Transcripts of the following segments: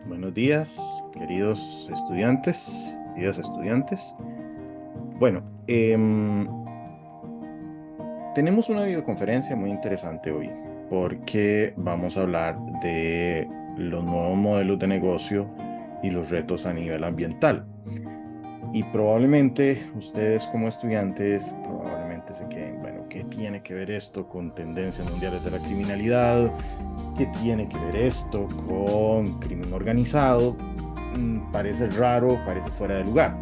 Buenos días, queridos estudiantes, queridas estudiantes. Bueno, tenemos una videoconferencia muy interesante hoy porque vamos a hablar de los nuevos modelos de negocio y los retos a nivel ambiental. Y probablemente ustedes como estudiantes probablemente se queden, bueno, ¿qué tiene que ver esto con tendencias mundiales de la criminalidad? ¿Qué tiene que ver esto con crimen organizado? Parece raro, parece fuera de lugar.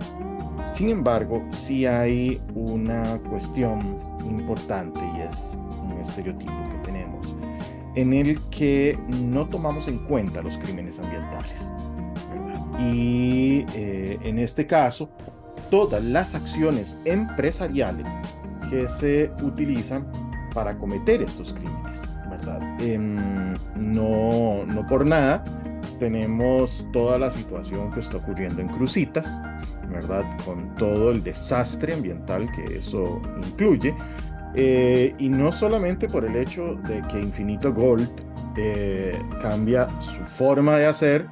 Sin embargo, sí hay una cuestión importante y es un estereotipo que tenemos en el que no tomamos en cuenta los crímenes ambientales, ¿verdad? Y en este caso, todas las acciones empresariales que se utilizan para cometer estos crímenes, ¿verdad? No por nada tenemos toda la situación que está ocurriendo en Cruzitas, ¿verdad? Con todo el desastre ambiental que eso incluye. Y no solamente por el hecho de que Infinito Gold cambia su forma de hacer.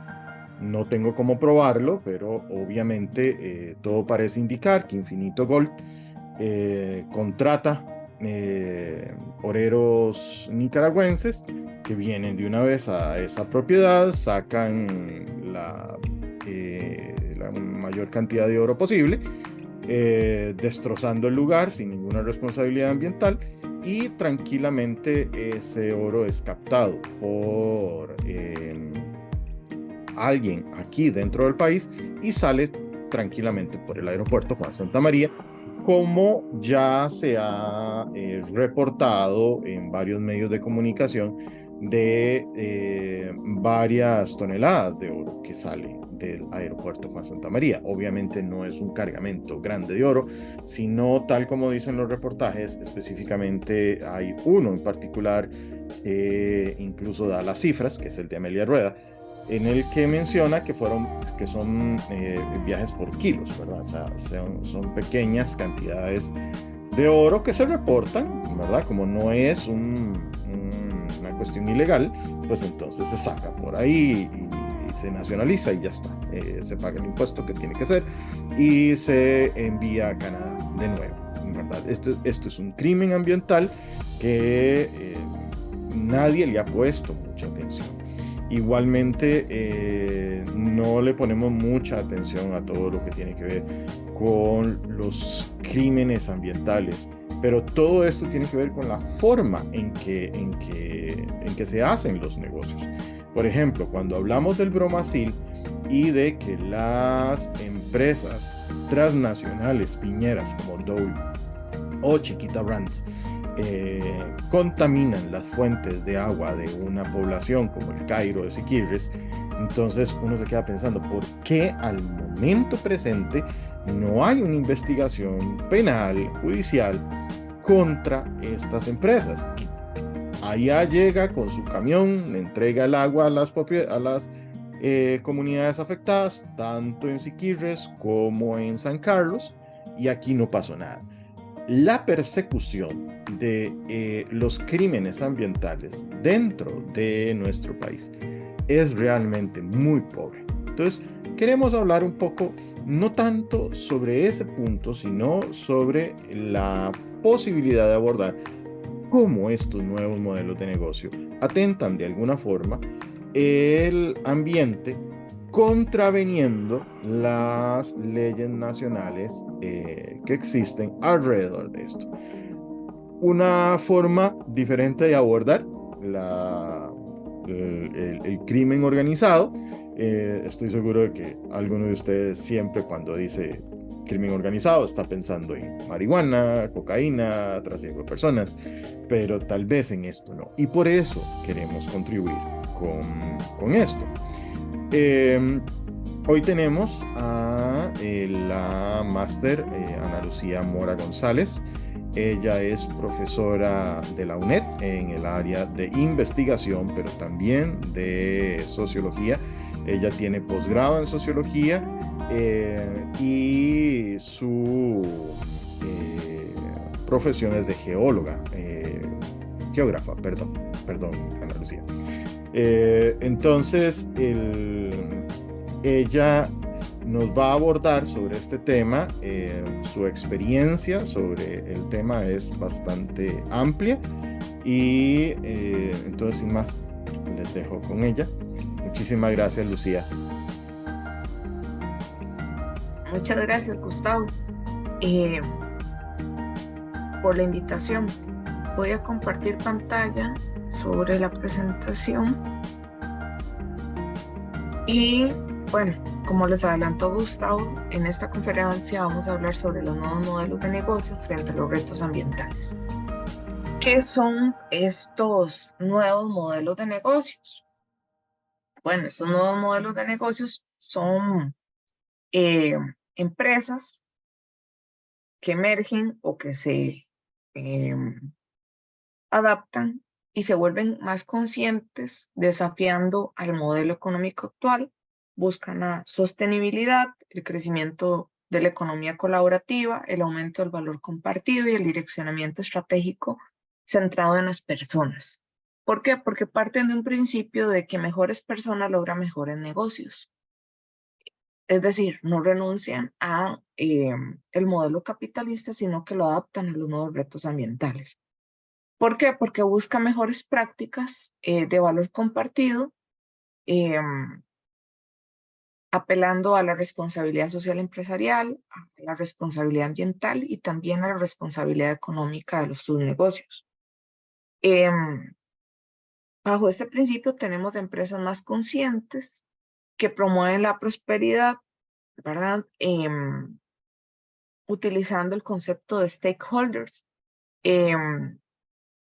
No tengo cómo probarlo, pero obviamente todo parece indicar que Infinito Gold contrata oreros nicaragüenses que vienen de una vez a esa propiedad, sacan la mayor cantidad de oro posible, destrozando el lugar sin ninguna responsabilidad ambiental, y tranquilamente ese oro es captado por alguien aquí dentro del país y sale tranquilamente por el aeropuerto Juan Santa María, como ya se ha reportado en varios medios de comunicación de varias toneladas de oro que sale del aeropuerto Juan Santa María. Obviamente no es un cargamento grande de oro, sino tal como dicen los reportajes, específicamente hay uno en particular, incluso da las cifras, que es el de Amelia Rueda, en el que menciona que son viajes por kilos, ¿verdad? O sea, son pequeñas cantidades de oro que se reportan, ¿verdad? Como no es una cuestión ilegal, pues entonces se saca por ahí y se nacionaliza y ya está. Se paga el impuesto que tiene que ser y se envía a Canadá de nuevo, ¿verdad? Esto es un crimen ambiental que nadie le ha puesto mucha atención. Igualmente, no le ponemos mucha atención a todo lo que tiene que ver con los crímenes ambientales, pero todo esto tiene que ver con la forma en que se hacen los negocios. Por ejemplo, cuando hablamos del bromacil y de que las empresas transnacionales piñeras como Dow o Chiquita Brands contaminan las fuentes de agua de una población como el Cairo de Siquirres, entonces uno se queda pensando, ¿por qué al momento presente no hay una investigación penal, judicial, contra estas empresas? Y allá llega con su camión, le entrega el agua a las comunidades afectadas, tanto en Siquirres como en San Carlos, y aquí no pasó nada. La persecución de los crímenes ambientales dentro de nuestro país es realmente muy pobre. Entonces, queremos hablar un poco, no tanto sobre ese punto, sino sobre la posibilidad de abordar cómo estos nuevos modelos de negocio atentan de alguna forma el ambiente, contraveniendo las leyes nacionales que existen alrededor de esto. Una forma diferente de abordar el crimen organizado. Estoy seguro de que alguno de ustedes siempre cuando dice crimen organizado está pensando en marihuana, cocaína, tráfico de personas, pero tal vez en esto no. Y por eso queremos contribuir con esto. Hoy tenemos a la máster Ana Lucía Mora González. Ella es profesora de la UNED en el área de investigación, pero también de sociología. Ella tiene posgrado en sociología y su profesión es de geógrafa, perdón, Ana Lucía. Entonces, ella nos va a abordar sobre este tema. Su experiencia sobre el tema es bastante amplia y entonces, sin más, les dejo con ella. Muchísimas gracias, Lucía. Muchas gracias, Gustavo, por la invitación. Voy a compartir pantalla sobre la presentación. Y bueno, como les adelantó Gustavo, en esta conferencia vamos a hablar sobre los nuevos modelos de negocio frente a los retos ambientales. ¿Qué son estos nuevos modelos de negocios? Bueno, estos nuevos modelos de negocios son empresas que emergen o que se adaptan y se vuelven más conscientes, desafiando al modelo económico actual, buscan la sostenibilidad, el crecimiento de la economía colaborativa, el aumento del valor compartido y el direccionamiento estratégico centrado en las personas. ¿Por qué? Porque parten de un principio de que mejores personas logran mejores negocios. Es decir, no renuncian a el modelo capitalista, sino que lo adaptan a los nuevos retos ambientales. ¿Por qué? Porque busca mejores prácticas de valor compartido, apelando a la responsabilidad social empresarial, a la responsabilidad ambiental y también a la responsabilidad económica de sus negocios. Bajo este principio tenemos empresas más conscientes que promueven la prosperidad, ¿verdad? Utilizando el concepto de stakeholders,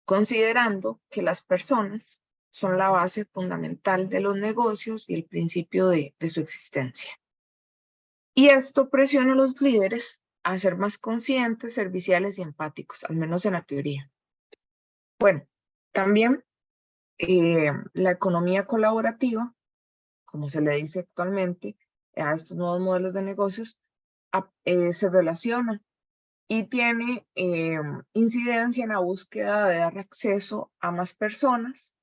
considerando que las personas son la base fundamental de los negocios y el principio de su existencia. Y esto presiona a los líderes a ser más conscientes, serviciales y empáticos, al menos en la teoría. Bueno, también la economía colaborativa, como se le dice actualmente a estos nuevos modelos de negocios, se relaciona y tiene incidencia en la búsqueda de dar acceso a más personas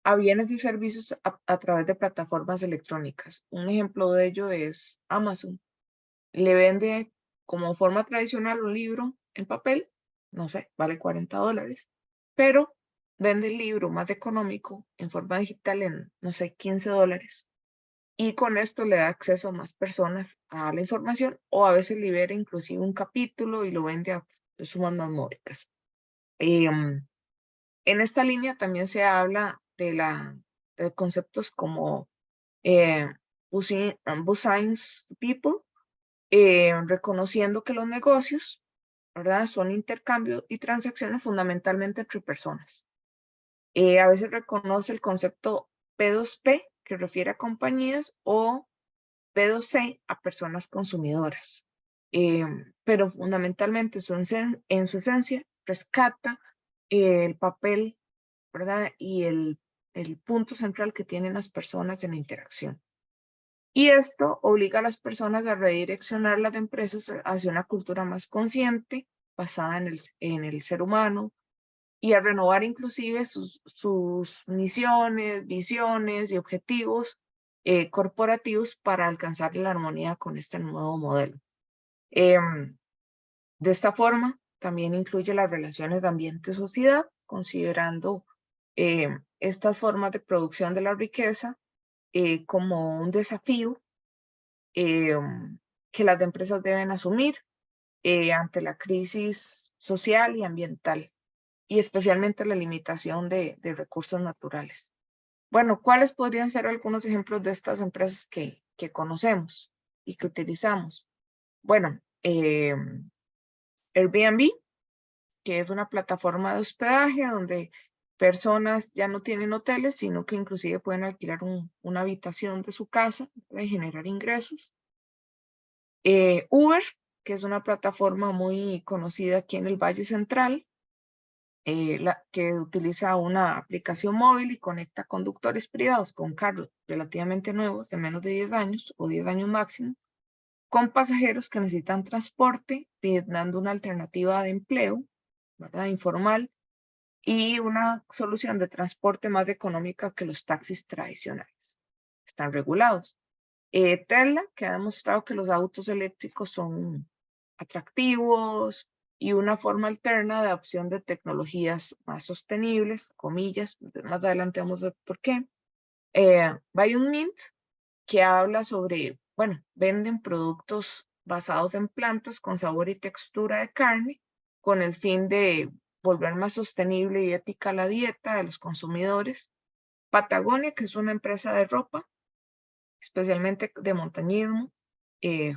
a bienes y servicios a través de plataformas electrónicas. Un ejemplo de ello es Amazon. Le vende como forma tradicional un libro en papel, no sé, vale $40, pero vende el libro más económico en forma digital en, no sé, $15. Y con esto le da acceso a más personas a la información, o a veces libera inclusive un capítulo y lo vende a sumas más módicas. En esta línea también se habla de conceptos como Business People, reconociendo que los negocios, ¿verdad?, son intercambios y transacciones fundamentalmente entre personas. A veces reconoce el concepto P2P, que refiere a compañías, o P2C a personas consumidoras. Pero fundamentalmente en su esencia rescata el papel, ¿verdad?, y el punto central que tienen las personas en la interacción. Y esto obliga a las personas a redireccionar las empresas hacia una cultura más consciente, basada en el ser humano, y a renovar inclusive sus misiones, visiones y objetivos corporativos para alcanzar la armonía con este nuevo modelo. De esta forma, también incluye las relaciones de ambiente-sociedad, considerando estas formas de producción de la riqueza como un desafío que las empresas deben asumir ante la crisis social y ambiental, y especialmente la limitación de recursos naturales. Bueno, ¿cuáles podrían ser algunos ejemplos de estas empresas que conocemos y que utilizamos? Bueno, Airbnb, que es una plataforma de hospedaje donde personas ya no tienen hoteles, sino que inclusive pueden alquilar una habitación de su casa para generar ingresos. Uber, que es una plataforma muy conocida aquí en el Valle Central, que utiliza una aplicación móvil y conecta conductores privados con carros relativamente nuevos de menos de 10 años o 10 años máximo, con pasajeros que necesitan transporte, brindando una alternativa de empleo, ¿verdad?, informal, y una solución de transporte más económica que los taxis tradicionales. Están regulados. Tesla, que ha demostrado que los autos eléctricos son atractivos y una forma alterna de adopción de tecnologías más sostenibles, comillas, más adelante vamos a ver por qué. BioMint, que habla sobre, bueno, venden productos basados en plantas con sabor y textura de carne, con el fin de volver más sostenible y ética la dieta de los consumidores. Patagonia, que es una empresa de ropa, especialmente de montañismo, eh,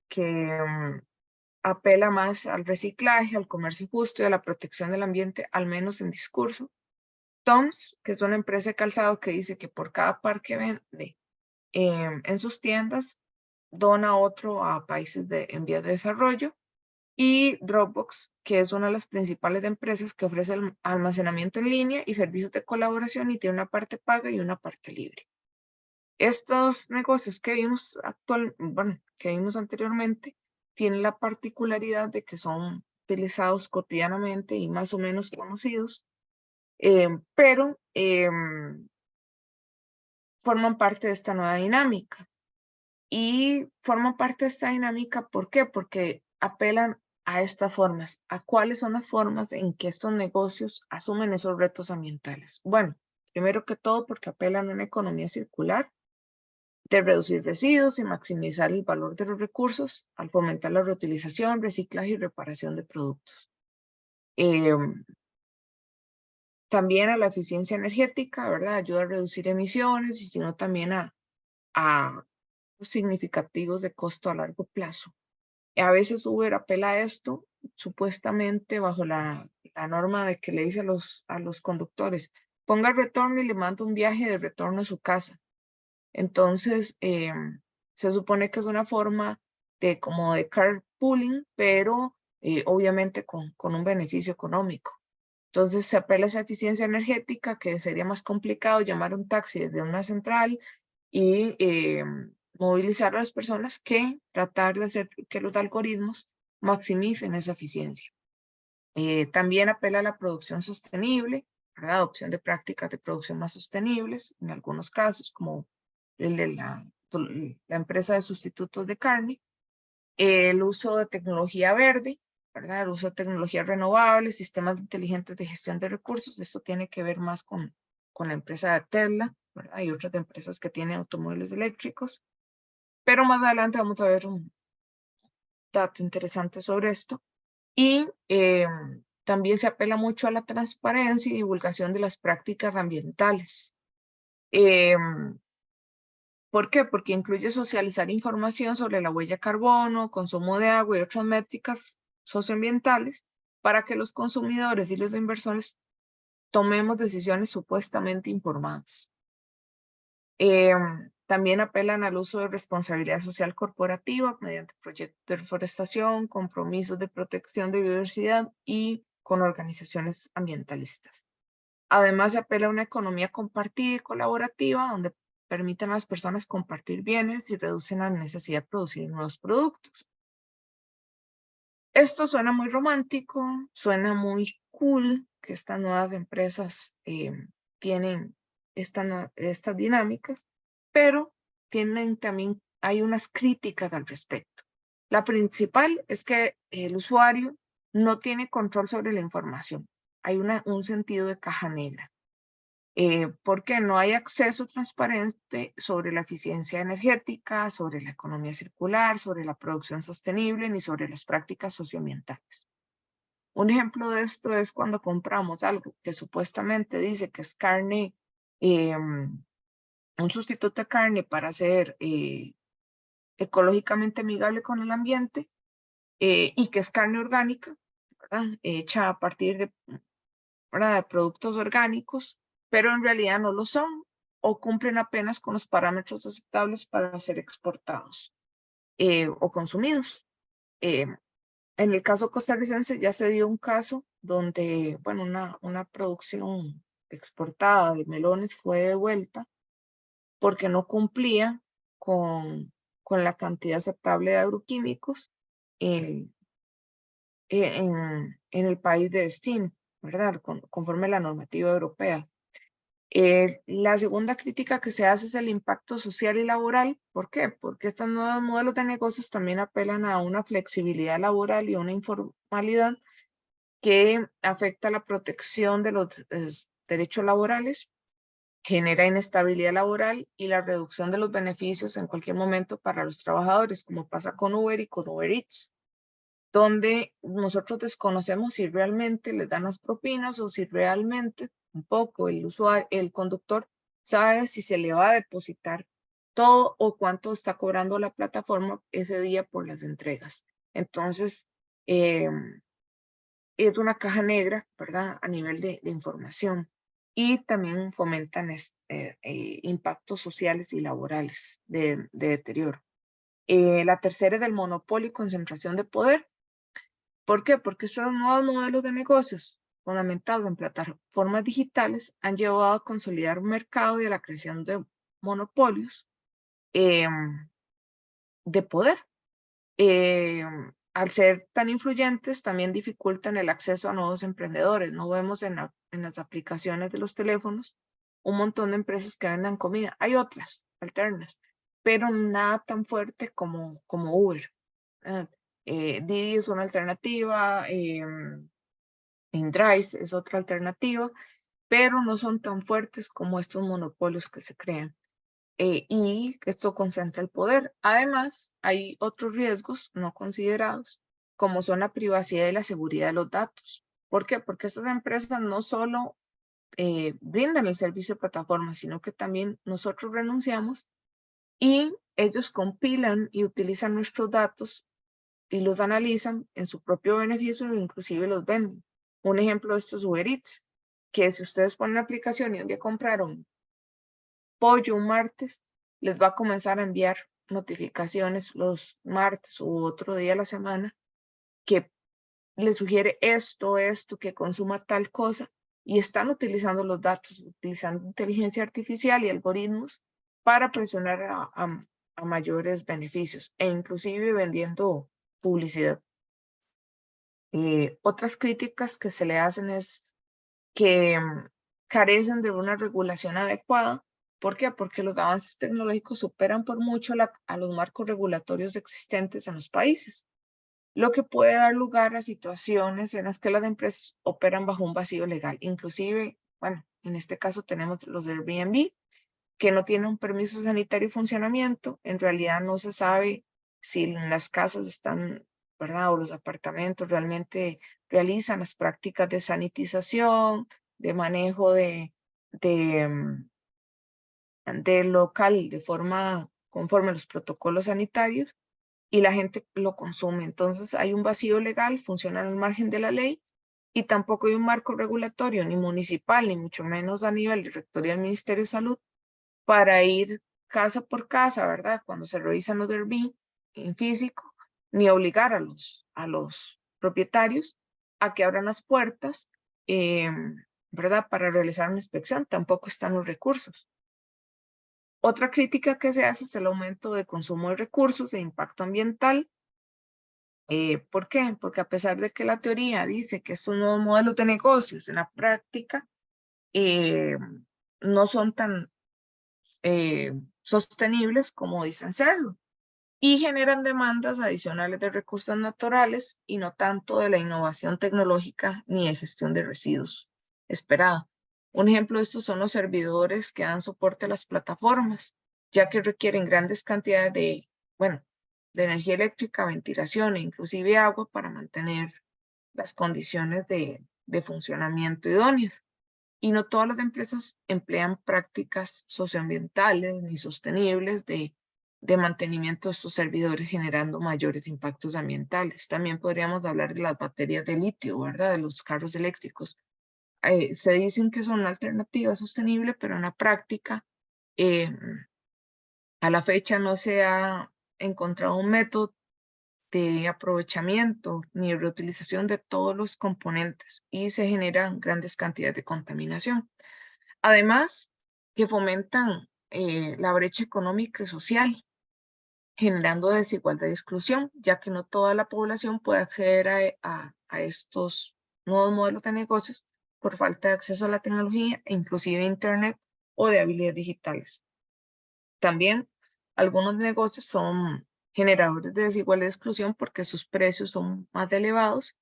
que apela más al reciclaje, al comercio justo y a la protección del ambiente, al menos en discurso. Toms, que es una empresa de calzado que dice que por cada par que vende en sus tiendas, dona otro a países en vías de desarrollo. Y Dropbox, que es una de las principales empresas que ofrece almacenamiento en línea y servicios de colaboración y tiene una parte paga y una parte libre. Estos negocios que vimos que vimos anteriormente, tienen la particularidad de que son utilizados cotidianamente y más o menos conocidos, pero forman parte de esta nueva dinámica. Y forman parte de esta dinámica, ¿por qué? Porque apelan a estas formas. ¿A cuáles son las formas en que estos negocios asumen esos retos ambientales? Bueno, primero que todo porque apelan a una economía circular, de reducir residuos y maximizar el valor de los recursos al fomentar la reutilización, reciclaje y reparación de productos. También a la eficiencia energética, ¿verdad? Ayuda a reducir emisiones y sino también a significativos de costo a largo plazo. A veces Uber apela a esto, supuestamente bajo la norma de que le dice a los conductores, ponga el retorno y le manda un viaje de retorno a su casa. Entonces, se supone que es una forma de como de carpooling, pero obviamente con un beneficio económico. Entonces, se apela a esa eficiencia energética, que sería más complicado llamar un taxi desde una central y movilizar a las personas que tratar de hacer que los algoritmos maximicen esa eficiencia. También apela a la producción sostenible, a la adopción de prácticas de producción más sostenibles, en algunos casos, como el de la empresa de sustitutos de carne, el uso de tecnología verde, ¿verdad? El uso de tecnologías renovables, sistemas inteligentes de gestión de recursos. Esto tiene que ver más con la empresa de Tesla, ¿verdad? Y otras empresas que tienen automóviles eléctricos. Pero más adelante vamos a ver un dato interesante sobre esto. Y también se apela mucho a la transparencia y divulgación de las prácticas ambientales. ¿Por qué? Porque incluye socializar información sobre la huella de carbono, consumo de agua y otras métricas socioambientales para que los consumidores y los inversores tomemos decisiones supuestamente informadas. También apelan al uso de responsabilidad social corporativa mediante proyectos de reforestación, compromisos de protección de biodiversidad y con organizaciones ambientalistas. Además, se apela a una economía compartida y colaborativa donde permiten a las personas compartir bienes y reducen la necesidad de producir nuevos productos. Esto suena muy romántico, suena muy cool que estas nuevas empresas tienen estas dinámicas, pero también hay unas críticas al respecto. La principal es que el usuario no tiene control sobre la información. Hay un sentido de caja negra. Porque no hay acceso transparente sobre la eficiencia energética, sobre la economía circular, sobre la producción sostenible, ni sobre las prácticas socioambientales. Un ejemplo de esto es cuando compramos algo que supuestamente dice que es carne, un sustituto de carne para ser ecológicamente amigable con el ambiente y que es carne orgánica, ¿verdad? Hecha a partir de productos orgánicos, pero en realidad no lo son o cumplen apenas con los parámetros aceptables para ser exportados. o consumidos. En el caso costarricense ya se dio un caso donde, bueno, una producción exportada de melones fue devuelta porque no cumplía con la cantidad aceptable de agroquímicos en, en el país de destino, ¿verdad? Conforme a la normativa europea. La segunda crítica que se hace es el impacto social y laboral. ¿Por qué? Porque estos nuevos modelos de negocios también apelan a una flexibilidad laboral y una informalidad que afecta la protección de los derechos laborales, genera inestabilidad laboral y la reducción de los beneficios en cualquier momento para los trabajadores, como pasa con Uber y con Uber Eats, donde nosotros desconocemos si realmente les dan las propinas o si realmente un poco el usuario, el conductor sabe si se le va a depositar todo o cuánto está cobrando la plataforma ese día por las entregas. Entonces, es una caja negra, ¿verdad? A nivel de información. Y también fomentan impactos sociales y laborales de deterioro. La tercera es del monopolio y concentración de poder. ¿Por qué? Porque estos nuevos modelos de negocios fundamentados en plataformas digitales han llevado a consolidar un mercado y a la creación de monopolios de poder. Al ser tan influyentes, también dificultan el acceso a nuevos emprendedores. No vemos en las aplicaciones de los teléfonos un montón de empresas que vendan comida. Hay otras alternas, pero nada tan fuerte como Uber. Didi es una alternativa, InDrive es otra alternativa, pero no son tan fuertes como estos monopolios que se crean. Y esto concentra el poder. Además, hay otros riesgos no considerados, como son la privacidad y la seguridad de los datos. ¿Por qué? Porque estas empresas no solo brindan el servicio de plataforma, sino que también nosotros renunciamos y ellos compilan y utilizan nuestros datos y los analizan en su propio beneficio e inclusive los venden. Un ejemplo de esto es Uber Eats, que si ustedes ponen la aplicación y un día compraron pollo un martes, les va a comenzar a enviar notificaciones los martes u otro día de la semana que les sugiere esto, que consuma tal cosa, y están utilizando los datos, utilizando inteligencia artificial y algoritmos para presionar a mayores beneficios e inclusive vendiendo publicidad. Otras críticas que se le hacen es que carecen de una regulación adecuada. ¿Por qué? Porque los avances tecnológicos superan por mucho a los marcos regulatorios existentes en los países, lo que puede dar lugar a situaciones en las que las empresas operan bajo un vacío legal. Inclusive, bueno, en este caso tenemos los de Airbnb, que no tienen un permiso sanitario y funcionamiento. En realidad no se sabe si las casas están, ¿verdad? O los apartamentos realmente realizan las prácticas de sanitización, de manejo de local de forma conforme a los protocolos sanitarios y la gente lo consume. Entonces hay un vacío legal, funciona al margen de la ley y tampoco hay un marco regulatorio ni municipal, ni mucho menos a nivel de Rectoría del Ministerio de Salud para ir casa por casa, ¿verdad? Cuando se revisan los Airbnb en físico, ni obligar a los propietarios a que abran las puertas, ¿verdad? Para realizar una inspección, tampoco están los recursos. Otra crítica que se hace es el aumento de consumo de recursos e impacto ambiental. ¿Por qué? Porque a pesar de que la teoría dice que estos nuevos modelos de negocios en la práctica no son tan sostenibles como dicen serlo y generan demandas adicionales de recursos naturales y no tanto de la innovación tecnológica ni de gestión de residuos esperada. Un ejemplo de esto son los servidores que dan soporte a las plataformas, ya que requieren grandes cantidades de, bueno, de energía eléctrica, ventilación e inclusive agua para mantener las condiciones de funcionamiento idóneas. Y no todas las empresas emplean prácticas socioambientales ni sostenibles de mantenimiento de estos servidores generando mayores impactos ambientales. También podríamos hablar de las baterías de litio, ¿verdad? De los carros eléctricos. Se dicen que son una alternativa sostenible, pero en la práctica, a la fecha no se ha encontrado un método de aprovechamiento ni reutilización de todos los componentes y se generan grandes cantidades de contaminación. Además, que fomentan la brecha económica y social, generando desigualdad y exclusión, ya que no toda la población puede acceder a estos nuevos modelos de negocios por falta de acceso a la tecnología e inclusive Internet o de habilidades digitales. También algunos negocios son generadores de desigualdad y exclusión porque sus precios son más elevados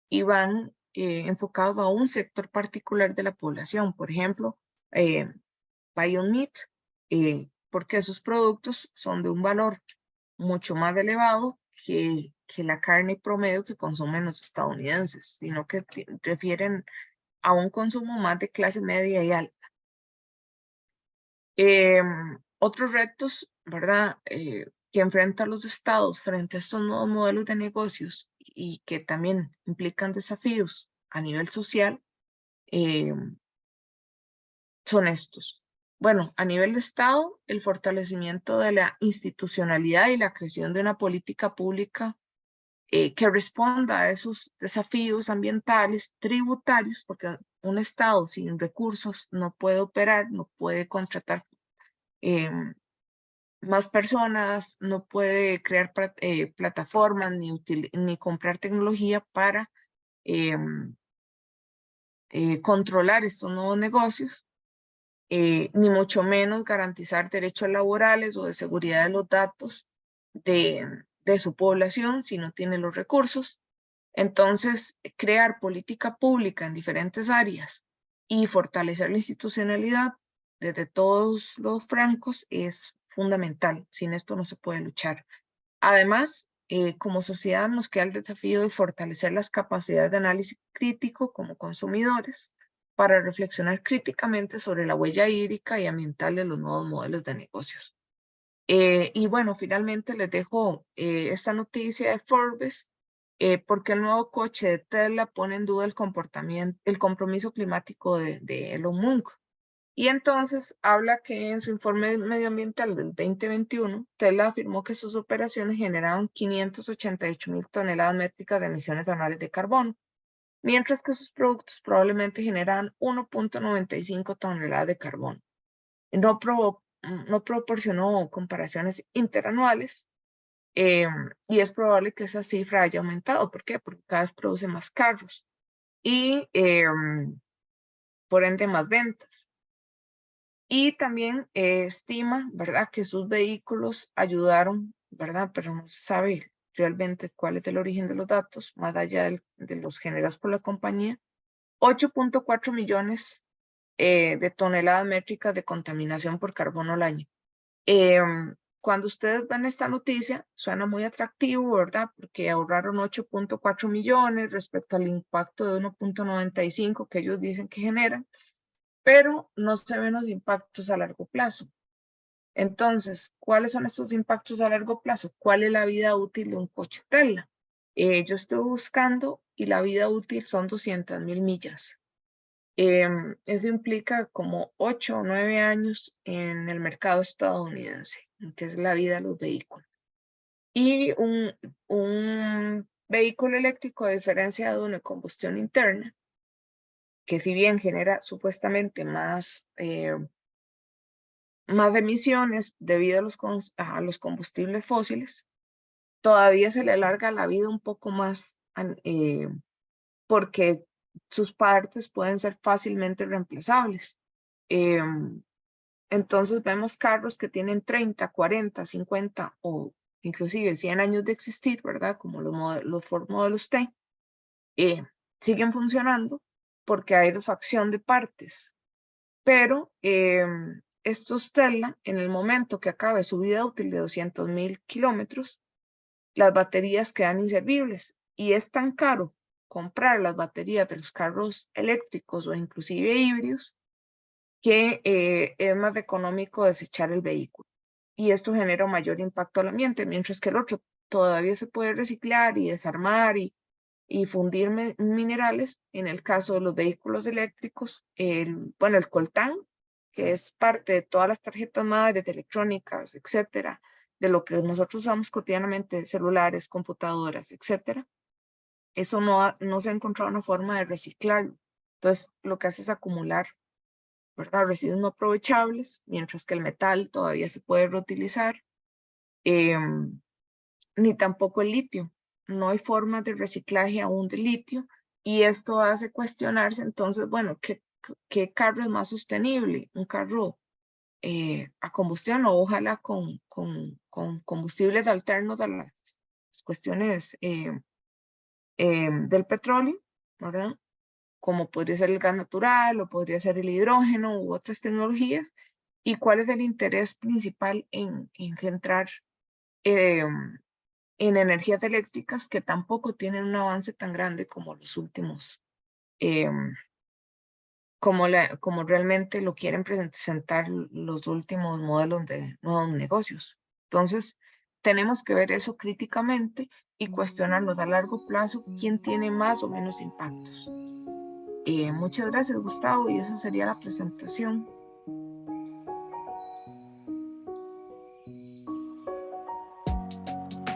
y van enfocados a un sector particular de la población. Por ejemplo, Beyond Meat, porque sus productos son de un valor mucho más elevado que la carne promedio que consumen los estadounidenses, sino que refieren a un consumo más de clase media y alta. Otros retos, ¿verdad? Que enfrentan los estados frente a estos nuevos modelos de negocios y que también implican desafíos a nivel social, son estos. Bueno, a nivel de estado, el fortalecimiento de la institucionalidad y la creación de una política pública que responda a esos desafíos ambientales, tributarios, porque un estado sin recursos no puede operar, no puede contratar más personas, no puede crear plataformas ni comprar tecnología para controlar estos nuevos negocios, ni mucho menos garantizar derechos laborales o de seguridad de los datos de su población si no tiene los recursos. Entonces, crear política pública en diferentes áreas y fortalecer la institucionalidad desde todos los francos es fundamental. Sin esto no se puede luchar. Además, como sociedad nos queda el desafío de fortalecer las capacidades de análisis crítico como consumidores para reflexionar críticamente sobre la huella hídrica y ambiental de los nuevos modelos de negocios. Y bueno, finalmente les dejo esta noticia de Forbes, porque el nuevo coche de Tesla pone en duda el compromiso climático de Elon Musk. Y entonces habla que en su informe medioambiental del 2021, Tesla afirmó que sus operaciones generaron 588.000 toneladas métricas de emisiones anuales de carbono, mientras que sus productos probablemente generan 1.95 toneladas de carbono. No proporcionó comparaciones interanuales y es probable que esa cifra haya aumentado. ¿Por qué? Porque cada vez produce más carros y por ende más ventas. Y también estima, ¿verdad?, que sus vehículos ayudaron, ¿verdad?, pero no se sabe realmente cuál es el origen de los datos, más allá de los generados por la compañía, 8.4 millones de toneladas métricas de contaminación por carbono al año. Cuando ustedes ven esta noticia, suena muy atractivo, ¿verdad?, porque ahorraron 8.4 millones respecto al impacto de 1.95 que ellos dicen que generan, pero no se ven los impactos a largo plazo. Entonces, ¿cuáles son estos impactos a largo plazo? ¿Cuál es la vida útil de un coche Tesla? Yo estoy buscando y la vida útil son 200.000 millas. Eso implica como 8 o 9 años en el mercado estadounidense, que es la vida de los vehículos. Y un vehículo eléctrico, a diferencia de uno de combustión interna, que si bien genera supuestamente más emisiones debido a los combustibles fósiles, todavía se le alarga la vida un poco más porque sus partes pueden ser fácilmente reemplazables. Entonces vemos carros que tienen 30, 40, 50 o inclusive 100 años de existir, ¿verdad? Como los Ford Model T, siguen funcionando porque hay refacción de partes. Pero estos Tesla, en el momento que acabe su vida útil de 200.000 kilómetros, las baterías quedan inservibles y es tan caro comprar las baterías de los carros eléctricos o inclusive híbridos que es más económico desechar el vehículo. Y esto genera un mayor impacto al ambiente, mientras que el otro todavía se puede reciclar y desarmar y fundir minerales. En el caso de los vehículos eléctricos, el coltán, que es parte de todas las tarjetas madres de electrónicas, etcétera, de lo que nosotros usamos cotidianamente, celulares, computadoras, etcétera, eso no se ha encontrado una forma de reciclarlo. Entonces, lo que hace es acumular, ¿verdad?, residuos no aprovechables, mientras que el metal todavía se puede reutilizar, ni tampoco el litio. No hay forma de reciclaje aún del litio, y esto hace cuestionarse entonces, bueno, ¿qué carro es más sostenible? ¿Un carro a combustión o ojalá con combustibles alternos a las cuestiones del petróleo, ¿verdad? Como podría ser el gas natural o podría ser el hidrógeno u otras tecnologías? ¿Y cuál es el interés principal en centrar en energías eléctricas que tampoco tienen un avance tan grande como los últimos, como realmente lo quieren presentar los últimos modelos de nuevos negocios? Entonces, tenemos que ver eso críticamente y cuestionarnos a largo plazo quién tiene más o menos impactos. Muchas gracias, Gustavo, y esa sería la presentación.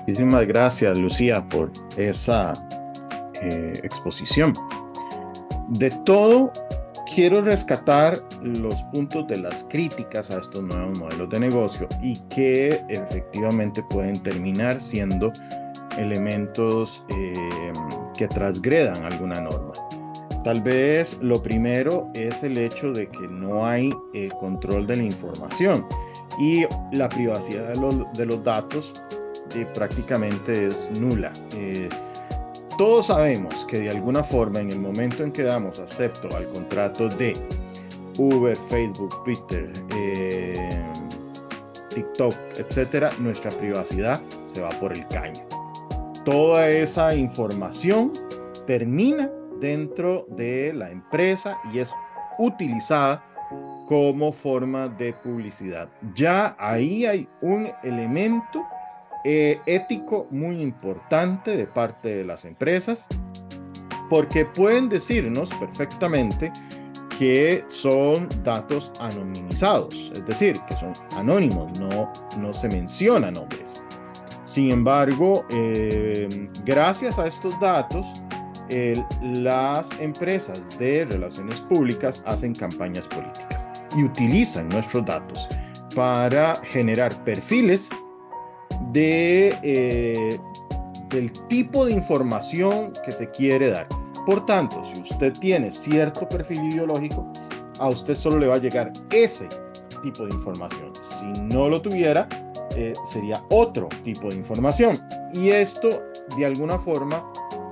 Muchísimas gracias, Lucía, por esa exposición. De todo, quiero rescatar los puntos de las críticas a estos nuevos modelos de negocio y que efectivamente pueden terminar siendo elementos que transgredan alguna norma. Tal vez lo primero es el hecho de que no hay control de la información y la privacidad de los datos prácticamente es nula. Todos sabemos que de alguna forma en el momento en que damos acepto al contrato de Uber, Facebook, Twitter, TikTok, etcétera, nuestra privacidad se va por el caño. Toda esa información termina dentro de la empresa y es utilizada como forma de publicidad. Ya ahí hay un elemento ético muy importante de parte de las empresas, porque pueden decirnos perfectamente que son datos anonimizados, es decir, que son anónimos, no se mencionan nombres. Sin embargo, gracias a estos datos, las empresas de relaciones públicas hacen campañas políticas y utilizan nuestros datos para generar perfiles del tipo de información que se quiere dar. Por tanto, si usted tiene cierto perfil ideológico, a usted solo le va a llegar ese tipo de información. Si no lo tuviera, sería otro tipo de información. Y esto, de alguna forma,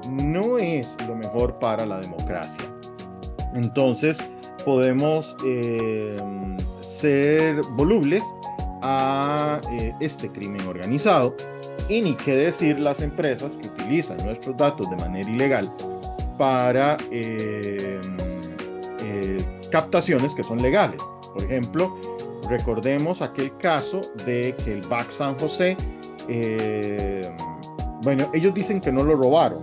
no es lo mejor para la democracia. Entonces, podemos ser volubles a este crimen organizado, y ni qué decir las empresas que utilizan nuestros datos de manera ilegal para captaciones que son legales. Por ejemplo, recordemos aquel caso de que el BAC San José, bueno, ellos dicen que no lo robaron.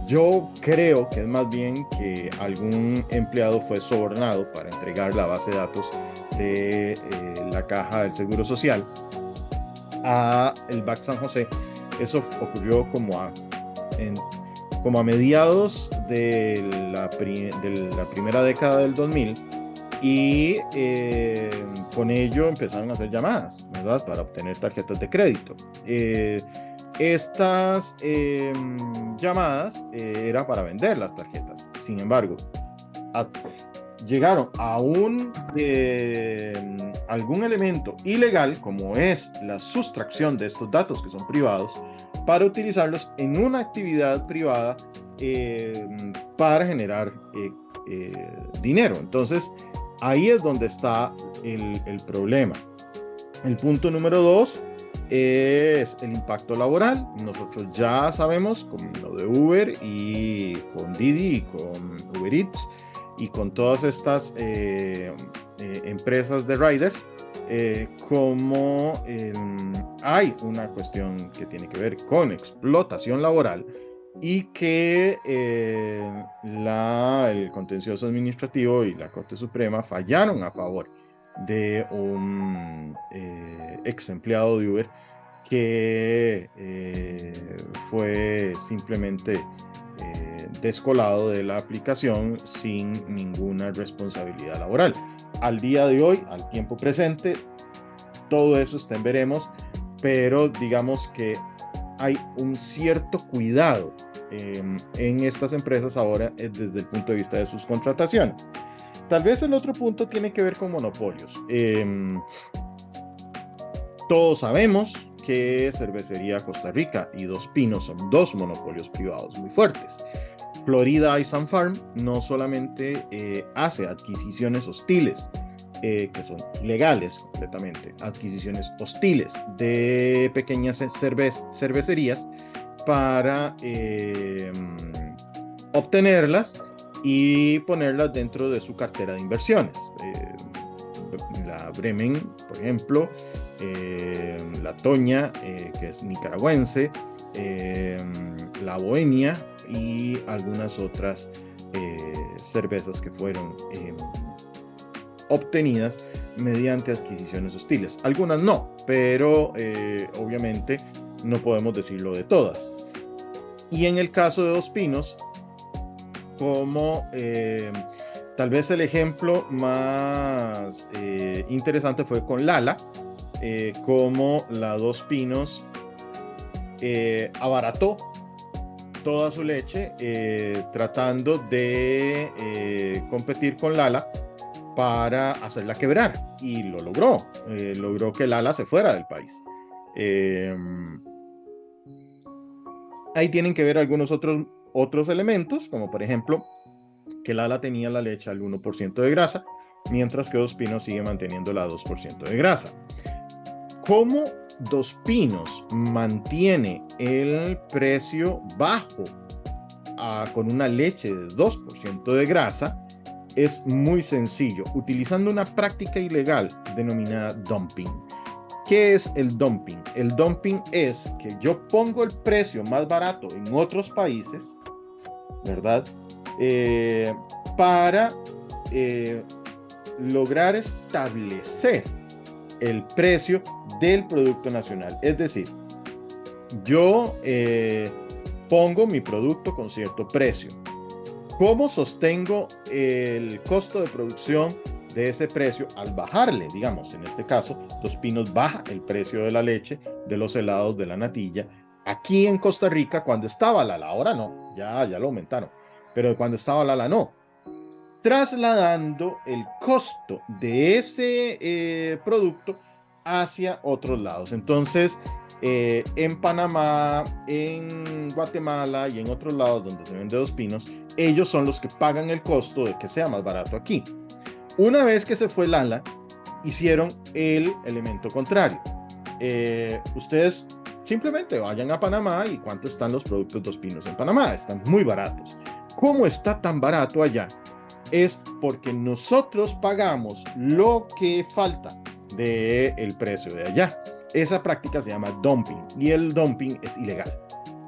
Yo creo que es más bien que algún empleado fue sobornado para entregar la base de datos de la Caja del Seguro Social a el BAC San José. Eso ocurrió como a mediados de la primera década del 2000, y con ello empezaron a hacer llamadas, ¿verdad?, para obtener tarjetas de crédito. Estas llamadas era para vender las tarjetas. Sin embargo, llegaron a algún elemento ilegal, como es la sustracción de estos datos que son privados, para utilizarlos en una actividad privada para generar dinero. Entonces, ahí es donde está el problema. El punto número 2 es el impacto laboral. Nosotros ya sabemos, con lo de Uber y con Didi y con Uber Eats y con todas estas empresas de riders, como hay una cuestión que tiene que ver con explotación laboral, y que el contencioso administrativo y la Corte Suprema fallaron a favor de un ex empleado de Uber que fue simplemente descolado de la aplicación sin ninguna responsabilidad laboral. Al día de hoy, al tiempo presente, todo eso está en veremos, pero digamos que hay un cierto cuidado en estas empresas ahora desde el punto de vista de sus contrataciones. Tal vez el otro punto tiene que ver con monopolios. Todos sabemos que Cervecería Costa Rica y Dos Pinos son dos monopolios privados muy fuertes. Florida Ice and Farm no solamente hace adquisiciones hostiles, que son ilegales completamente, adquisiciones hostiles de pequeñas cervecerías para obtenerlas y ponerlas dentro de su cartera de inversiones. La Bremen, por ejemplo, la Toña, que es nicaragüense, la Bohemia y algunas otras cervezas que fueron obtenidas mediante adquisiciones hostiles. Algunas no, pero obviamente no podemos decirlo de todas. Y en el caso de Dos Pinos, como tal vez el ejemplo más interesante fue con Lala, como la Dos Pinos abarató toda su leche tratando de competir con Lala para hacerla quebrar, y lo logró. Logró que Lala se fuera del país. Ahí tienen que ver algunos otros elementos, como por ejemplo que Lala tenía la leche al 1% de grasa, mientras que Dos Pinos sigue manteniendo la 2% de grasa. ¿Cómo Dos Pinos mantiene el precio bajo con una leche de 2% de grasa? Es muy sencillo, utilizando una práctica ilegal denominada dumping. ¿Qué es el dumping? El dumping es que yo pongo el precio más barato en otros países, ¿verdad? Para lograr establecer el precio del producto nacional. Es decir, yo pongo mi producto con cierto precio. ¿Cómo sostengo el costo de producción de ese precio al bajarle? Digamos, en este caso, Dos Pinos baja el precio de la leche, de los helados, de la natilla. Aquí en Costa Rica, cuando estaba Lala, ahora no, ya lo aumentaron, pero cuando estaba Lala no, trasladando el costo de ese producto hacia otros lados. Entonces, en Panamá, en Guatemala y en otros lados donde se vende Dos Pinos, ellos son los que pagan el costo de que sea más barato aquí. Una vez que se fue Lala, hicieron el elemento contrario. Ustedes simplemente vayan a Panamá y cuánto están los productos Dos Pinos en Panamá. Están muy baratos. ¿Cómo está tan barato allá? Es porque nosotros pagamos lo que falta del precio de allá. Esa práctica se llama dumping y el dumping es ilegal.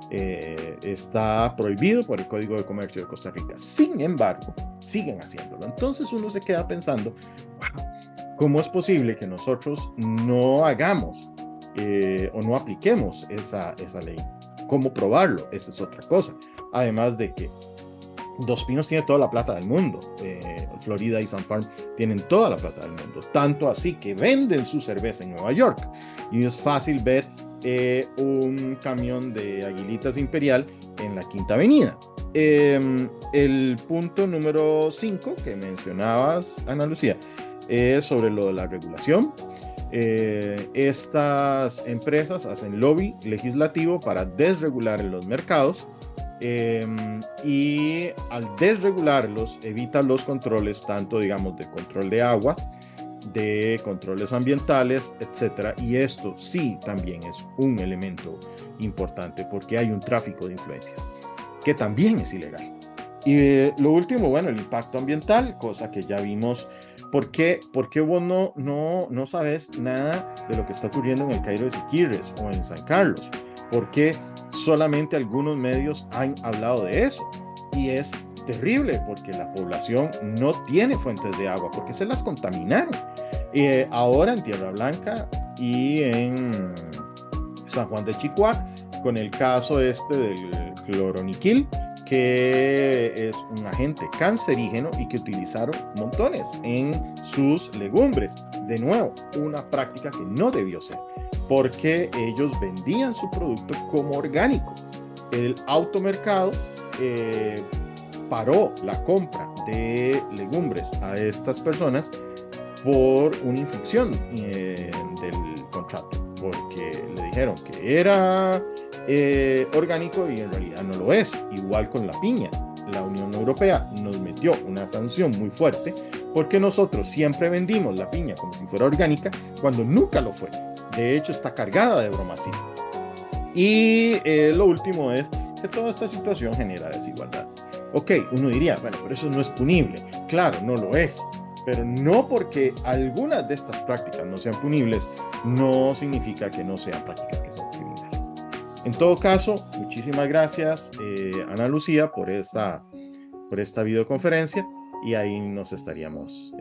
Está prohibido por el Código de Comercio de Costa Rica. Sin embargo, siguen haciéndolo. Entonces uno se queda pensando, wow, ¿cómo es posible que nosotros no hagamos o no apliquemos esa ley? ¿Cómo probarlo? Esa es otra cosa. Además de que Dos Pinos tiene toda la plata del mundo. Florida Ice and Farm tienen toda la plata del mundo. Tanto así que venden su cerveza en Nueva York. Y es fácil ver un camión de Aguilitas Imperial en la Quinta Avenida. El punto número 5 que mencionabas, Ana Lucía, es sobre lo de la regulación. Estas empresas hacen lobby legislativo para desregular los mercados. Y al desregularlos evita los controles tanto, digamos, de control de aguas, de controles ambientales, etcétera. Y esto sí también es un elemento importante porque hay un tráfico de influencias que también es ilegal. Y lo último, bueno, el impacto ambiental, cosa que ya vimos. ¿Por qué vos no sabes nada de lo que está ocurriendo en el Cairo de Siquirres o en San Carlos? ¿Por qué solamente algunos medios han hablado de eso? Y es terrible porque la población no tiene fuentes de agua porque se las contaminaron. Ahora en Tierra Blanca y en San Juan de Chicoá, con el caso este del cloroniquil, que es un agente cancerígeno y que utilizaron montones en sus legumbres. De nuevo, una práctica que no debió ser, porque ellos vendían su producto como orgánico. El automercado paró la compra de legumbres a estas personas por una infracción del contrato, porque le dijeron que era orgánico y en realidad no lo es. Igual con la piña, la Unión Europea nos metió una sanción muy fuerte porque nosotros siempre vendimos la piña como si fuera orgánica cuando nunca lo fue. De hecho, está cargada de bromacil. Y lo último es que toda esta situación genera desigualdad. Ok, uno diría, bueno, pero eso no es punible. Claro, no lo es. Pero no porque algunas de estas prácticas no sean punibles, no significa que no sean prácticas que son criminales. En todo caso, muchísimas gracias, Ana Lucía, por esta videoconferencia y ahí nos estaríamos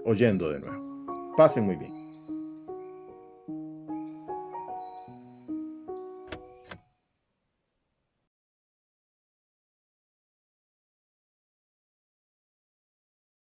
oyendo de nuevo. Pasen muy bien.